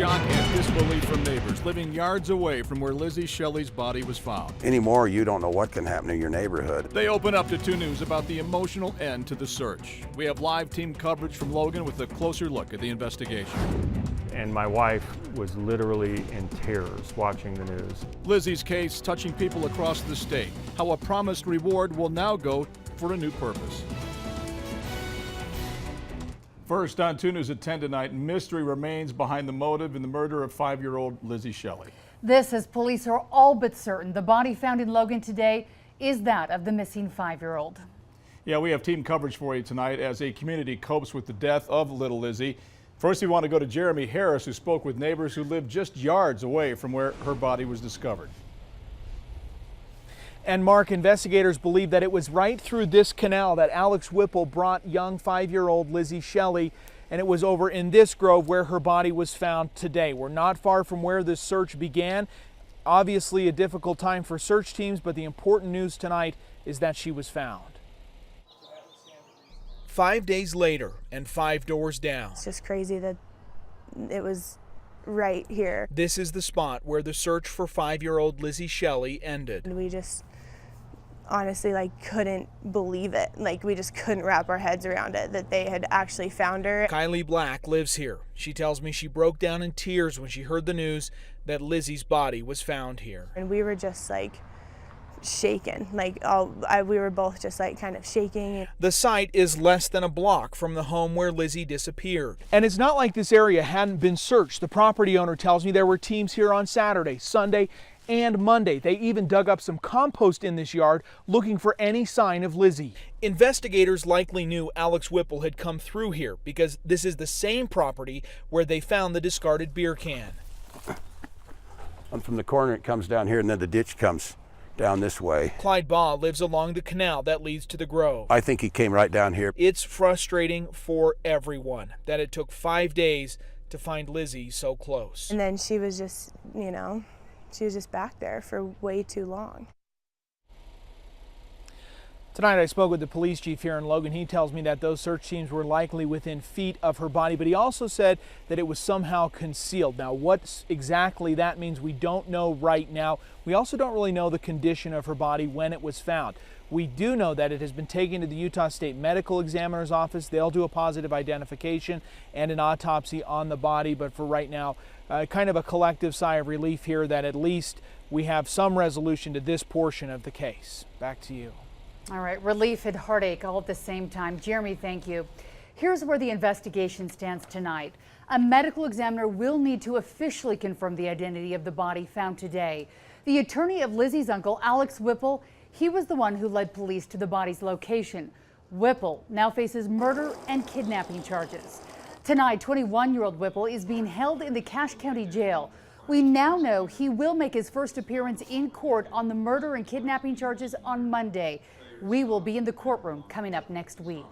shock and disbelief from neighbors living yards away from where Lizzy Shelley's body was found. Anymore, you don't know what can happen in your neighborhood. They open up to 2 News about the emotional end to the search. We have live team coverage from Logan with a closer look at the investigation. And my wife was literally in tears watching the news. Lizzy's case touching people across the state. How a promised reward will now go for a new purpose. First on 2 News at 10 tonight, mystery remains behind the motive in the murder of 5-year-old Lizzy Shelley. This, as police are all but certain the body found in Logan today is that of the missing 5-year-old. Yeah, we have team coverage for you tonight as a community copes with the death of little Lizzy. First, we want to go to Jeremy Harris, who spoke with neighbors who live just yards away from where her body was discovered. And Mark, investigators believe that it was right through this canal that Alex Whipple brought young 5-year-old Lizzy Shelley, and it was over in this grove where her body was found today. We're not far from where this search began. Obviously a difficult time for search teams, but the important news tonight is that she was found. 5 days later and 5 doors down. It's just crazy that it was right here. This is the spot where the search for 5-year-old Lizzy Shelley ended. We just honestly couldn't believe it. We just couldn't wrap our heads around it that they had actually found her. Kylie Black lives here. She tells me she broke down in tears when she heard the news that Lizzy's body was found here. And we were just shaken. We were both just kind of shaking. The site is less than a block from the home where Lizzy disappeared. And it's not like this area hadn't been searched. The property owner tells me there were teams here on Saturday, Sunday, and Monday. They even dug up some compost in this yard looking for any sign of Lizzy. Investigators likely knew Alex Whipple had come through here because this is the same property where they found the discarded beer can. And from the corner it comes down here, and then the ditch comes down this way. Clyde Baugh lives along the canal that leads to the grove. I think he came right down here. It's frustrating for everyone that it took 5 days to find Lizzy so close. And then she was just, she was just back there for way too long. Tonight I spoke with the police chief here in Logan. He tells me that those search teams were likely within feet of her body, but he also said that it was somehow concealed. Now, what exactly that means, we don't know right now. We also don't really know the condition of her body when it was found. We do know that it has been taken to the Utah State Medical Examiner's office. They'll do a positive identification and an autopsy on the body, but for right now, kind of a collective sigh of relief here that at least we have some resolution to this portion of the case. Back to you. All right, relief and heartache all at the same time. Jeremy, thank you. Here's where the investigation stands tonight. A medical examiner will need to officially confirm the identity of the body found today. The attorney of Lizzy's uncle, Alex Whipple, he was the one who led police to the body's location. Whipple now faces murder and kidnapping charges. Tonight, 21-year-old Whipple is being held in the Cache County Jail. We now know he will make his first appearance in court on the murder and kidnapping charges on Monday. We will be in the courtroom coming up next week.